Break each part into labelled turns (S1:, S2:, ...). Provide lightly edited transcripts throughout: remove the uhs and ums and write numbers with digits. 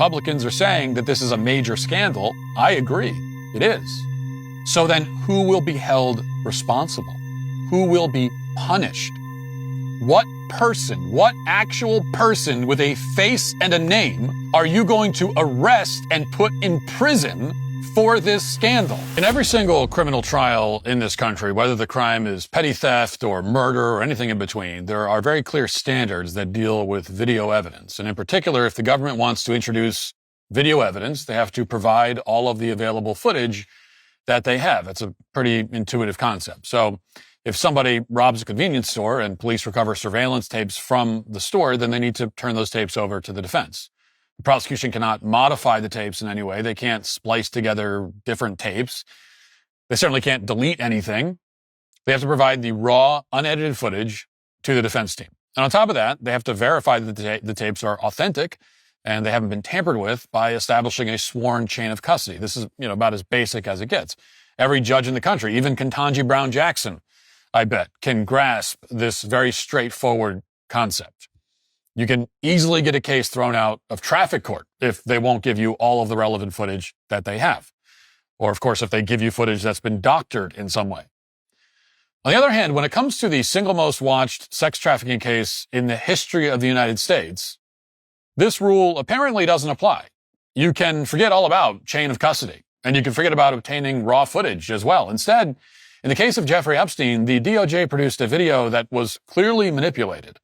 S1: Republicans are saying that this is a major scandal. I agree, it is. So then who will be held responsible? Who will be punished? What actual person with a face and a name are you going to arrest and put in prison for this scandal? In every single criminal trial in this country, whether the crime is petty theft or murder or anything in between, there are very clear standards that deal with video evidence. And in particular, if the government wants to introduce video evidence, they have to provide all of the available footage that they have. It's a pretty intuitive concept. So if somebody robs a convenience store and police recover surveillance tapes from the store, then they need to turn those tapes over to the defense. The prosecution cannot modify the tapes in any way. They can't splice together different tapes. They certainly can't delete anything. They have to provide the raw, unedited footage to the defense team. And on top of that, they have to verify that the tapes are authentic and they haven't been tampered with by establishing a sworn chain of custody. This is, about as basic as it gets. Every judge in the country, even Ketanji Brown Jackson, I bet, can grasp this very straightforward concept. You can easily get a case thrown out of traffic court if they won't give you all of the relevant footage that they have. Or, of course, if they give you footage that's been doctored in some way. On the other hand, when it comes to the single most watched sex trafficking case in the history of the United States, this rule apparently doesn't apply. You can forget all about chain of custody, and you can forget about obtaining raw footage as well. Instead, in the case of Jeffrey Epstein, the DOJ produced a video that was clearly manipulated.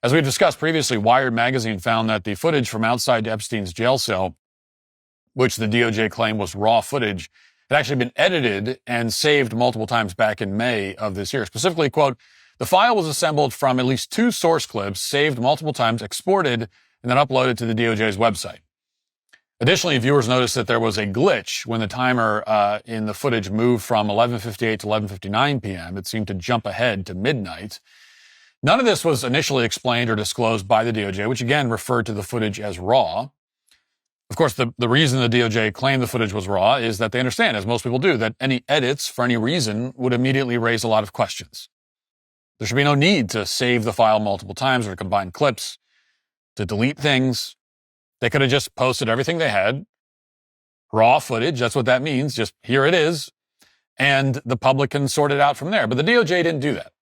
S1: As we discussed previously, Wired magazine found that the footage from outside Epstein's jail cell, which the DOJ claimed was raw footage, had actually been edited and saved multiple times back in May of this year. Specifically, quote, the file was assembled from at least 2 source clips, saved multiple times, exported, and then uploaded to the DOJ's website. Additionally, viewers noticed that there was a glitch when the timer in the footage moved from 11:58 to 11:59 p.m. It seemed to jump ahead to midnight. None of this was initially explained or disclosed by the DOJ, which again referred to the footage as raw. Of course, the reason the DOJ claimed the footage was raw is that they understand, as most people do, that any edits for any reason would immediately raise a lot of questions. There should be no need to save the file multiple times or to combine clips, to delete things. They could have just posted everything they had, raw footage, that's what that means, just here it is, and the public can sort it out from there. But the DOJ didn't do that.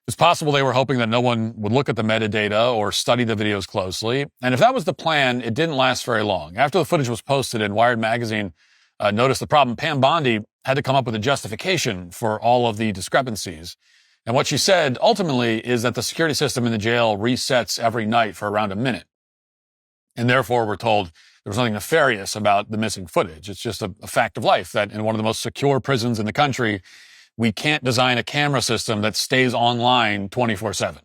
S1: It's possible they were hoping that no one would look at the metadata or study the videos closely. And if that was the plan, it didn't last very long. After the footage was posted and Wired magazine noticed the problem, Pam Bondi had to come up with a justification for all of the discrepancies. And what she said ultimately is that the security system in the jail resets every night for around a minute. And therefore, we're told there was nothing nefarious about the missing footage. It's just a fact of life that in one of the most secure prisons in the country, we can't design a camera system that stays online 24/7.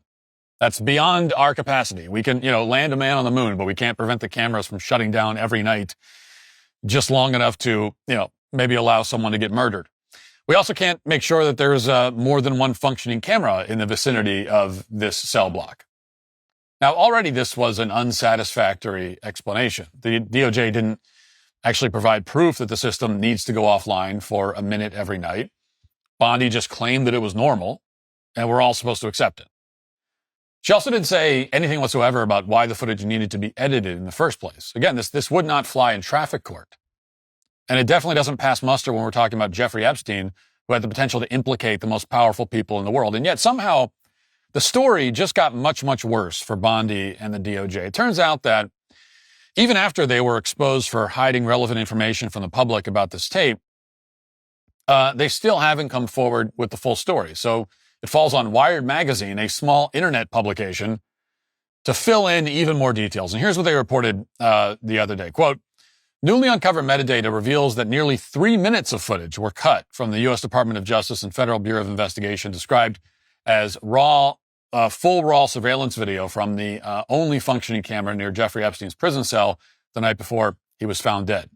S1: That's beyond our capacity. We can, land a man on the moon, but we can't prevent the cameras from shutting down every night just long enough to, maybe allow someone to get murdered. We also can't make sure that there's more than one functioning camera in the vicinity of this cell block. Now, already this was an unsatisfactory explanation. The DOJ didn't actually provide proof that the system needs to go offline for a minute every night. Bondi just claimed that it was normal, and we're all supposed to accept it. She also didn't say anything whatsoever about why the footage needed to be edited in the first place. Again, this would not fly in traffic court. And it definitely doesn't pass muster when we're talking about Jeffrey Epstein, who had the potential to implicate the most powerful people in the world. And yet somehow the story just got much, much worse for Bondi and the DOJ. It turns out that even after they were exposed for hiding relevant information from the public about this tape, they still haven't come forward with the full story. So it falls on Wired magazine, a small internet publication, to fill in even more details. And here's what they reported the other day. Quote, newly uncovered metadata reveals that nearly 3 minutes of footage were cut from the U.S. Department of Justice and Federal Bureau of Investigation, described as full raw surveillance video from the only functioning camera near Jeffrey Epstein's prison cell the night before he was found dead.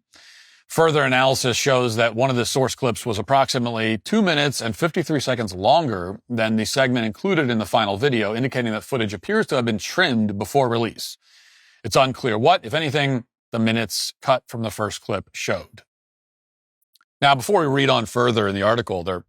S1: Further analysis shows that one of the source clips was approximately 2 minutes and 53 seconds longer than the segment included in the final video, indicating that footage appears to have been trimmed before release. It's unclear what, if anything, the minutes cut from the first clip showed. Now, before we read on further in the article, there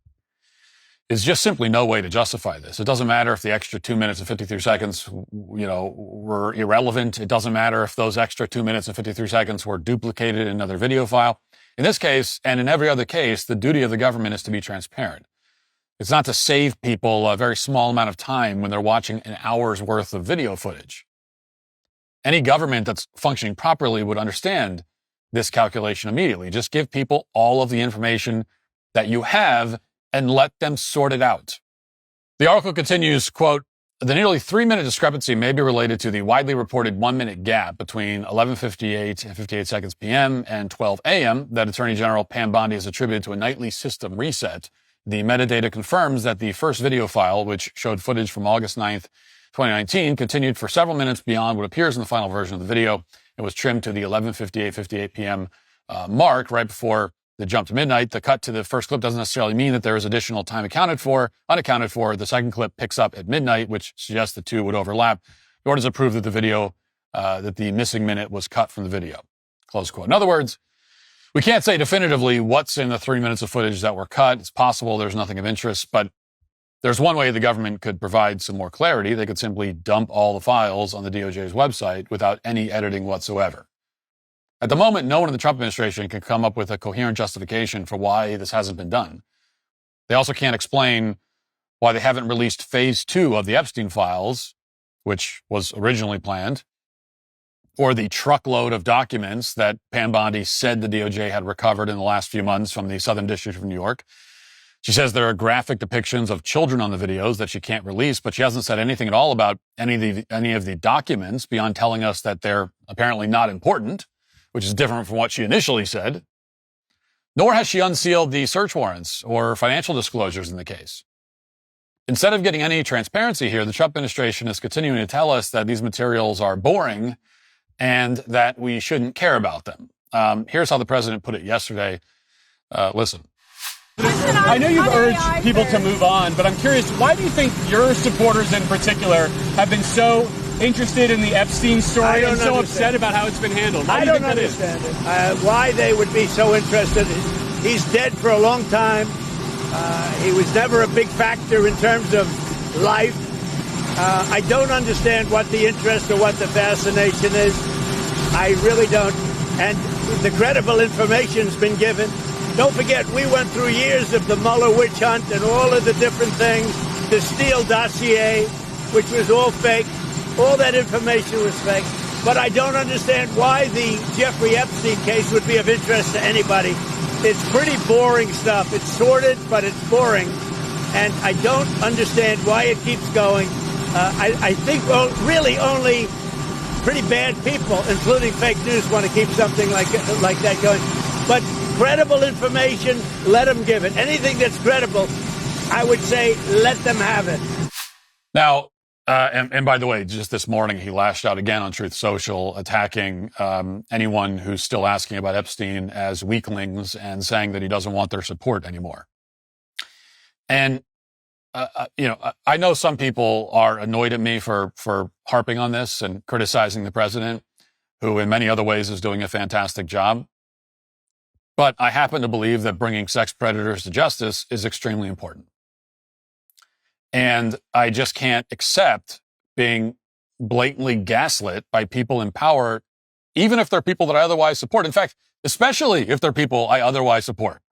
S1: is just simply no way to justify this. It doesn't matter if the extra 2 minutes and 53 seconds, were irrelevant. It doesn't matter if those extra 2 minutes and 53 seconds were duplicated in another video file. In this case, and in every other case, the duty of the government is to be transparent. It's not to save people a very small amount of time when they're watching an hour's worth of video footage. Any government that's functioning properly would understand this calculation immediately. Just give people all of the information that you have and let them sort it out. The article continues, quote, the nearly 3-minute discrepancy may be related to the widely reported 1-minute gap between 11:58 and 58 seconds p.m. and 12 a.m. that Attorney General Pam Bondi has attributed to a nightly system reset. The metadata confirms that the first video file, which showed footage from August 9th, 2019, continued for several minutes beyond what appears in the final version of the video. It was trimmed to the 11:58 p.m. Mark right before the jump to midnight. The cut to the first clip doesn't necessarily mean that there is additional time unaccounted for. The second clip picks up at midnight, which suggests the two would overlap. Nor does it prove that that the missing minute was cut from the video. Close quote. In other words, we can't say definitively what's in the 3 minutes of footage that were cut. It's possible there's nothing of interest, but there's one way the government could provide some more clarity. They could simply dump all the files on the DOJ's website without any editing whatsoever. At the moment, no one in the Trump administration can come up with a coherent justification for why this hasn't been done. They also can't explain why they haven't released phase 2 of the Epstein files, which was originally planned, or the truckload of documents that Pam Bondi said the DOJ had recovered in the last few months from the Southern District of New York. She says there are graphic depictions of children on the videos that she can't release, but she hasn't said anything at all about any of the documents beyond telling us that they're apparently not important, which is different from what she initially said. Nor has she unsealed the search warrants or financial disclosures in the case. Instead of getting any transparency here, the Trump administration is continuing to tell us that these materials are boring and that we shouldn't care about them. Here's how the president put it yesterday. Listen.
S2: I know you've urged people to move on, but I'm curious, why do you think your supporters in particular have been so interested in the Epstein story and so upset about how it's been handled?
S3: I don't understand it. Why they would be so interested. He's dead for a long time. He was never a big factor in terms of life. I don't understand what the interest or what the fascination is. I really don't. And the credible information's been given. Don't forget, we went through years of the Mueller witch hunt and all of the different things, the Steele dossier, which was all fake. All that information was fake. But I don't understand why the Jeffrey Epstein case would be of interest to anybody. It's pretty boring stuff. It's sordid, but it's boring. And I don't understand why it keeps going. I think really only pretty bad people, including fake news, want to keep something like that going. But credible information, let them give it. Anything that's credible, I would say, let them have it.
S1: Now, and by the way, just this morning, he lashed out again on Truth Social, attacking anyone who's still asking about Epstein as weaklings and saying that he doesn't want their support anymore. And, I know some people are annoyed at me for harping on this and criticizing the president, who in many other ways is doing a fantastic job. But I happen to believe that bringing sex predators to justice is extremely important. And I just can't accept being blatantly gaslit by people in power, even if they're people that I otherwise support. In fact, especially if they're people I otherwise support.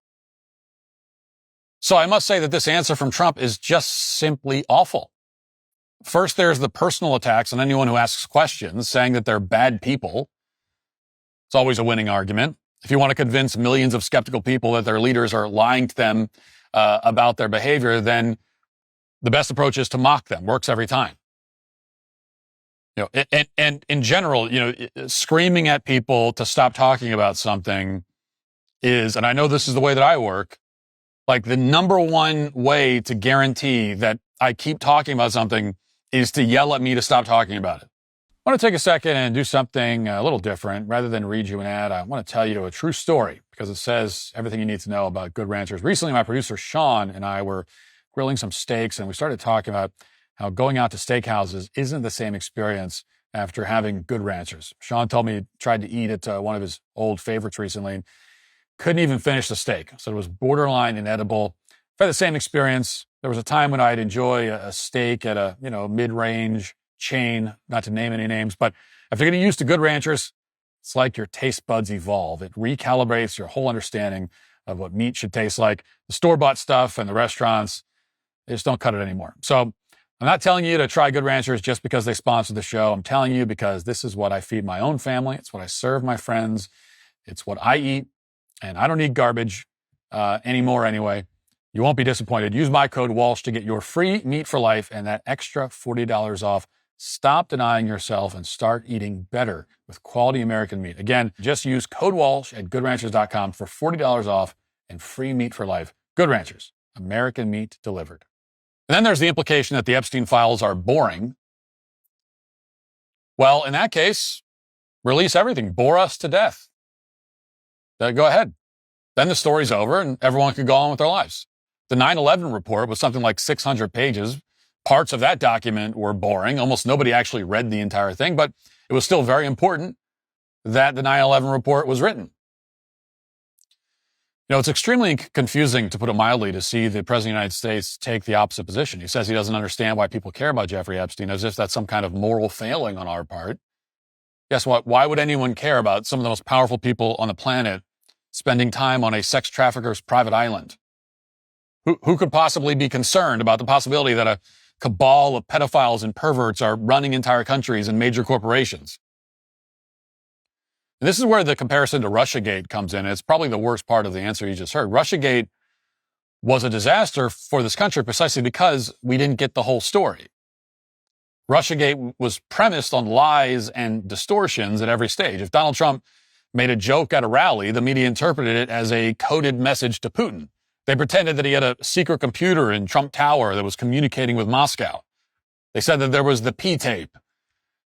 S1: So I must say that this answer from Trump is just simply awful. First, there's the personal attacks on anyone who asks questions, saying that they're bad people. It's always a winning argument. If you want to convince millions of skeptical people that their leaders are lying to them about their behavior, then the best approach is to mock them. Works every time. And in general, screaming at people to stop talking about something is, and I know this is the way that I work, like the number one way to guarantee that I keep talking about something is to yell at me to stop talking about it. I want to take a second and do something a little different. Rather than read you an ad, I want to tell you a true story because it says everything you need to know about Good Ranchers. Recently, my producer Sean and I were grilling some steaks, and we started talking about how going out to steakhouses isn't the same experience after having Good Ranchers. Sean told me he tried to eat at one of his old favorites recently and couldn't even finish the steak. So it was borderline inedible. I've had the same experience. There was a time when I'd enjoy a steak at a, mid-range chain, not to name any names, but after getting used to Good Ranchers, it's like your taste buds evolve. It recalibrates your whole understanding of what meat should taste like. The store-bought stuff and the restaurants, they just don't cut it anymore. So I'm not telling you to try Good Ranchers just because they sponsor the show. I'm telling you because this is what I feed my own family. It's what I serve my friends. It's what I eat, and I don't eat garbage anymore anyway. You won't be disappointed. Use my code Walsh to get your free meat for life and that extra $40 off. Stop denying yourself and start eating better with quality American meat. Again, just use code Walsh at goodranchers.com for $40 off and free meat for life. Good Ranchers, American meat delivered. And then there's the implication that the Epstein files are boring. Well, in that case, release everything. Bore us to death. Go ahead. Then the story's over and everyone could go on with their lives. The 9/11 report was something like 600 pages. Parts of that document were boring. Almost nobody actually read the entire thing, but it was still very important that the 9/11 report was written. It's extremely confusing, to put it mildly, to see the President of the United States take the opposite position. He says he doesn't understand why people care about Jeffrey Epstein, as if that's some kind of moral failing on our part. Guess what? Why would anyone care about some of the most powerful people on the planet spending time on a sex trafficker's private island? Who could possibly be concerned about the possibility that a cabal of pedophiles and perverts are running entire countries and major corporations? And this is where the comparison to Russiagate comes in. It's probably the worst part of the answer you just heard. Russiagate was a disaster for this country precisely because we didn't get the whole story. Russiagate was premised on lies and distortions at every stage. If Donald Trump made a joke at a rally, the media interpreted it as a coded message to Putin. They pretended that he had a secret computer in Trump Tower that was communicating with Moscow. They said that there was the P-tape.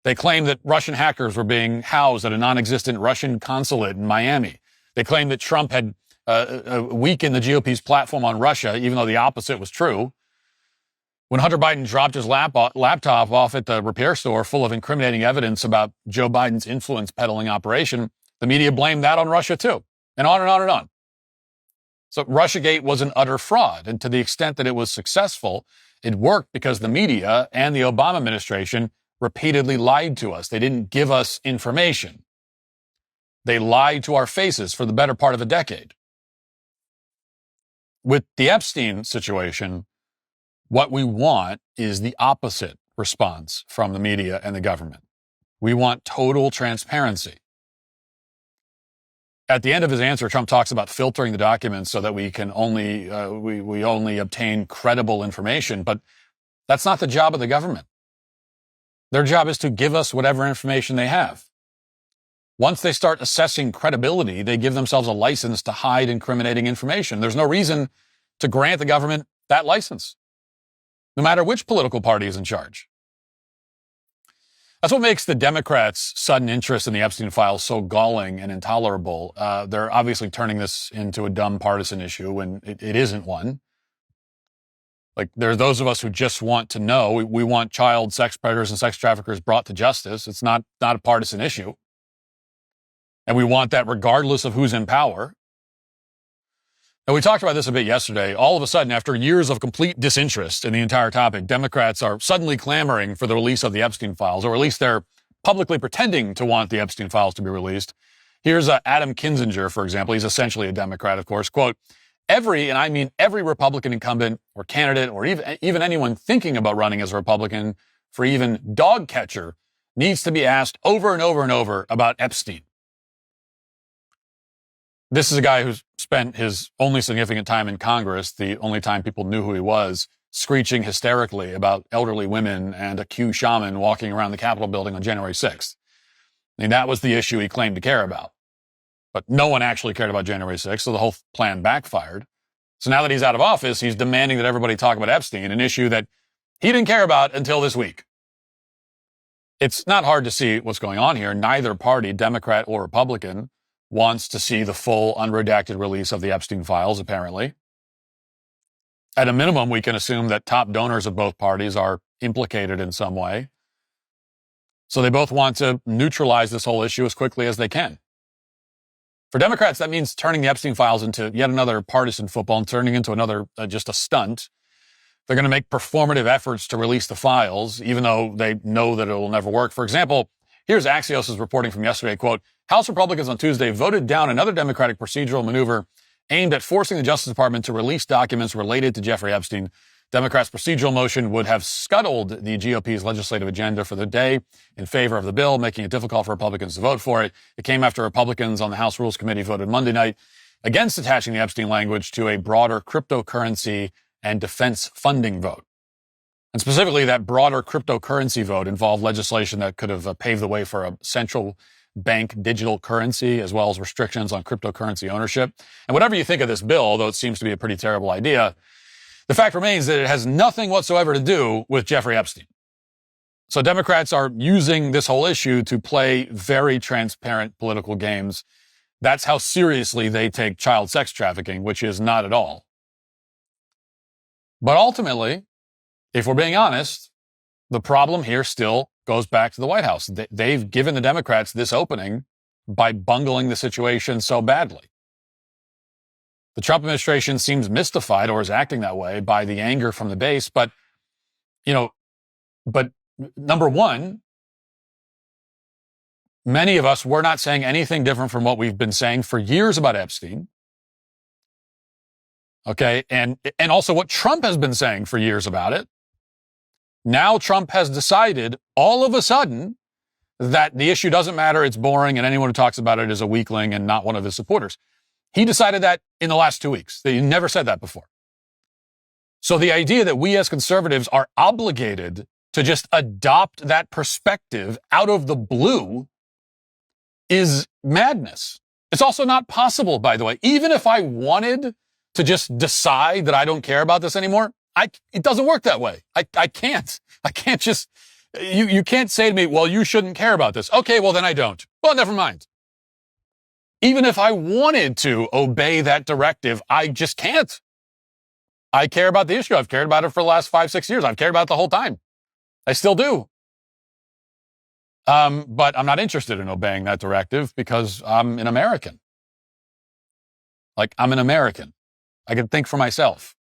S1: They claimed that Russian hackers were being housed at a non-existent Russian consulate in Miami. They claimed that Trump had weakened the GOP's platform on Russia, even though the opposite was true. When Hunter Biden dropped his laptop off at the repair store full of incriminating evidence about Joe Biden's influence peddling operation, the media blamed that on Russia too, and on and on and on. So Russiagate was an utter fraud, and to the extent that it was successful, it worked because the media and the Obama administration repeatedly lied to us. They didn't give us information. They lied to our faces for the better part of a decade. With the Epstein situation, what we want is the opposite response from the media and the government. We want total transparency. At the end of his answer, Trump talks about filtering the documents so that we can only we only obtain credible information, but that's not the job of the government. Their job is to give us whatever information they have. Once they start assessing credibility, they give themselves a license to hide incriminating information. There's no reason to grant the government that license, no matter which political party is in charge. That's what makes the Democrats' sudden interest in the Epstein files so galling and intolerable. They're obviously turning this into a dumb partisan issue when it isn't one. Like, there are those of us who just want to know. We want child sex predators and sex traffickers brought to justice. It's not a partisan issue. And we want that regardless of who's in power. And we talked about this a bit yesterday. All of a sudden, after years of complete disinterest in the entire topic, Democrats are suddenly clamoring for the release of the Epstein files, or at least they're publicly pretending to want the Epstein files to be released. Here's Adam Kinzinger, for example. He's essentially a Democrat, of course. Quote, every, and I mean every Republican incumbent or candidate or even anyone thinking about running as a Republican for even dog catcher needs to be asked over and over and over about Epstein. This is a guy who's spent his only significant time in Congress, the only time people knew who he was, screeching hysterically about elderly women and a Q shaman walking around the Capitol building on January 6th. I mean, that was the issue he claimed to care about. But no one actually cared about January 6th, so the whole plan backfired. So now that he's out of office, he's demanding that everybody talk about Epstein, an issue that he didn't care about until this week. It's not hard to see what's going on here. Neither party, Democrat or Republican, wants to see the full unredacted release of the Epstein files, apparently. At a minimum, we can assume that top donors of both parties are implicated in some way. So they both want to neutralize this whole issue as quickly as they can. For Democrats, that means turning the Epstein files into yet another partisan football and turning into another, just a stunt. They're going to make performative efforts to release the files, even though they know that it will never work. For example, here's Axios' reporting from yesterday, quote, House Republicans on Tuesday voted down another Democratic procedural maneuver aimed at forcing the Justice Department to release documents related to Jeffrey Epstein. Democrats' procedural motion would have scuttled the GOP's legislative agenda for the day in favor of the bill, making it difficult for Republicans to vote for it. It came after Republicans on the House Rules Committee voted Monday night against attaching the Epstein language to a broader cryptocurrency and defense funding vote. And specifically, that broader cryptocurrency vote involved legislation that could have paved the way for a central bank digital currency, as well as restrictions on cryptocurrency ownership. And whatever you think of this bill, although it seems to be a pretty terrible idea, the fact remains that it has nothing whatsoever to do with Jeffrey Epstein. So Democrats are using this whole issue to play very transparent political games. That's how seriously they take child sex trafficking, which is not at all. But ultimately, if we're being honest, the problem here still goes back to the White House. They've given the Democrats this opening by bungling the situation so badly. The Trump administration seems mystified, or is acting that way, by the anger from the base. But number one, many of us were not saying anything different from what we've been saying for years about Epstein. Okay. And also what Trump has been saying for years about it. Now Trump has decided all of a sudden that the issue doesn't matter. It's boring. And anyone who talks about it is a weakling and not one of his supporters. He decided that in the last 2 weeks. He never said that before. So the idea that we as conservatives are obligated to just adopt that perspective out of the blue is madness. It's also not possible, by the way. Even if I wanted to just decide that I don't care about this anymore, it doesn't work that way. I can't just, you can't say to me, well, you shouldn't care about this. Okay, well, then I don't. Well, never mind. Even if I wanted to obey that directive, I just can't. I care about the issue. I've cared about it for the last 5-6 years. I've cared about it the whole time. I still do. But I'm not interested in obeying that directive because I'm an American. I'm an American. I can think for myself.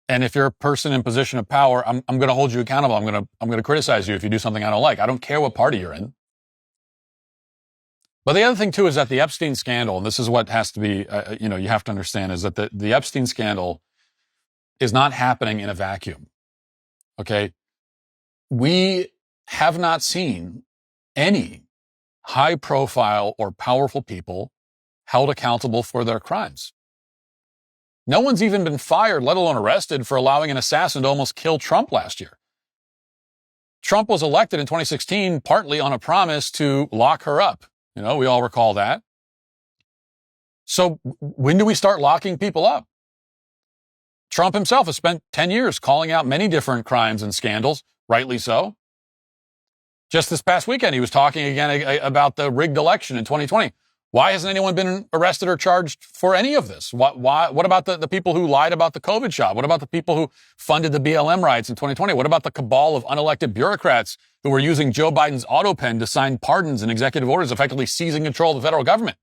S1: And if you're a person in position of power, I'm going to hold you accountable. I'm going to criticize you if you do something I don't like. I don't care what party you're in. But the other thing, too, is that the Epstein scandal, and this is what has to be, you have to understand, is that the Epstein scandal is not happening in a vacuum. Okay? We have not seen any high-profile or powerful people held accountable for their crimes. No one's even been fired, let alone arrested, for allowing an assassin to almost kill Trump last year. Trump was elected in 2016 partly on a promise to lock her up. We all recall that. So when do we start locking people up? Trump himself has spent 10 years calling out many different crimes and scandals, rightly so. Just this past weekend, he was talking again about the rigged election in 2020. Why hasn't anyone been arrested or charged for any of this? What about the people who lied about the COVID shot? What about the people who funded the BLM riots in 2020? What about the cabal of unelected bureaucrats who were using Joe Biden's auto pen to sign pardons and executive orders, effectively seizing control of the federal government?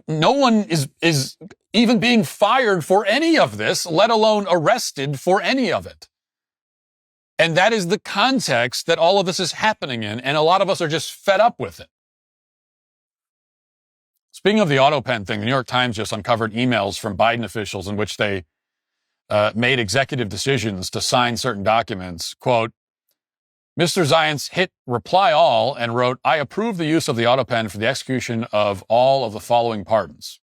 S1: No one is even being fired for any of this, let alone arrested for any of it. And that is the context that all of this is happening in, and a lot of us are just fed up with it. Speaking of the auto pen thing, the New York Times just uncovered emails from Biden officials in which they made executive decisions to sign certain documents. Quote, Mr. Zients hit reply all and wrote, I approve the use of the auto pen for the execution of all of the following pardons.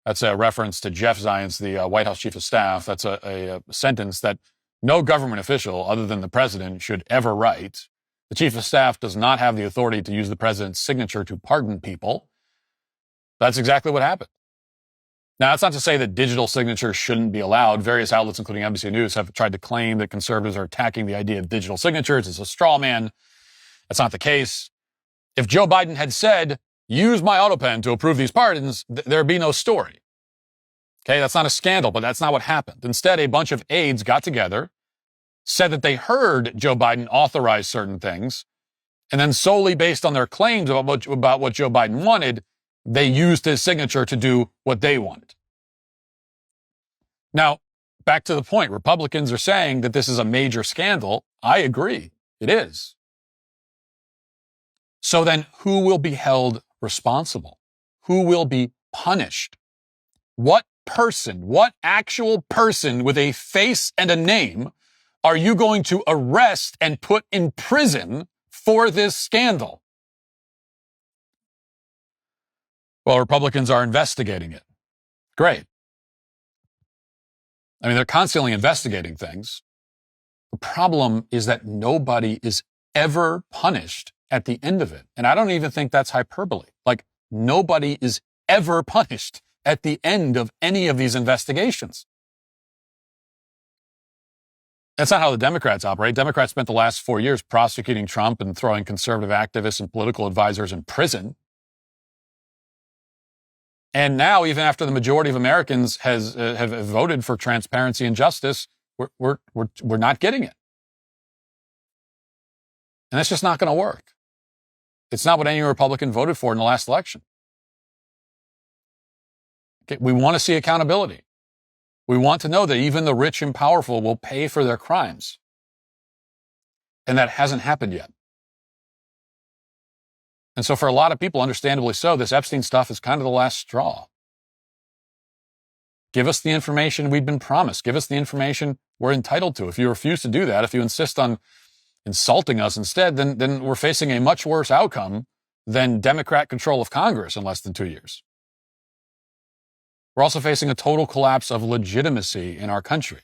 S1: That's a reference to Jeff Zients, the White House chief of staff. That's a sentence that no government official other than the president should ever write. The chief of staff does not have the authority to use the president's signature to pardon people. That's exactly what happened. Now, that's not to say that digital signatures shouldn't be allowed. Various outlets, including NBC News, have tried to claim that conservatives are attacking the idea of digital signatures. It's a straw man. That's not the case. If Joe Biden had said, use my auto pen to approve these pardons, there'd be no story. Okay, that's not a scandal, but that's not what happened. Instead, a bunch of aides got together, said that they heard Joe Biden authorize certain things, and then solely based on their claims about what Joe Biden wanted, They used his signature to do what they wanted. Now, back to the point, Republicans are saying that this is a major scandal. I agree. It is. So then who will be held responsible? Who will be punished? What person, what actual person with a face and a name are you going to arrest and put in prison for this scandal? Well, Republicans are investigating it. Great. I mean, they're constantly investigating things. The problem is that nobody is ever punished at the end of it. And I don't even think that's hyperbole. Like, nobody is ever punished at the end of any of these investigations. That's not how the Democrats operate. Democrats spent the last 4 years prosecuting Trump and throwing conservative activists and political advisors in prison. And now, even after the majority of Americans have voted for transparency and justice, we're not getting it. And that's just not going to work. It's not what any Republican voted for in the last election. Okay, we want to see accountability. We want to know that even the rich and powerful will pay for their crimes. And that hasn't happened yet. And so for a lot of people, understandably so, this Epstein stuff is kind of the last straw. Give us the information we've been promised. Give us the information we're entitled to. If you refuse to do that, if you insist on insulting us instead, then we're facing a much worse outcome than Democrat control of Congress in less than 2 years. We're also facing a total collapse of legitimacy in our country.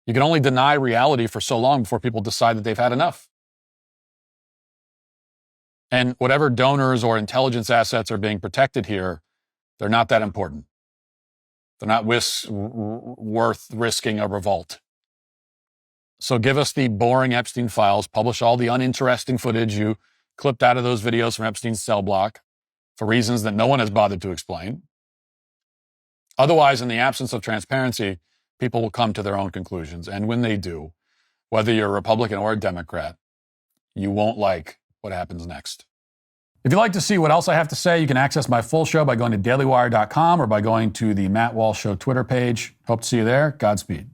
S1: You can only deny reality for so long before people decide that they've had enough. And whatever donors or intelligence assets are being protected here, they're not that important. They're not worth risking a revolt. So give us the boring Epstein files, publish all the uninteresting footage you clipped out of those videos from Epstein's cell block for reasons that no one has bothered to explain. Otherwise, in the absence of transparency, people will come to their own conclusions. And when they do, whether you're a Republican or a Democrat, you won't like what happens next. If you'd like to see what else I have to say, you can access my full show by going to dailywire.com or by going to the Matt Walsh Show Twitter page. Hope to see you there. Godspeed.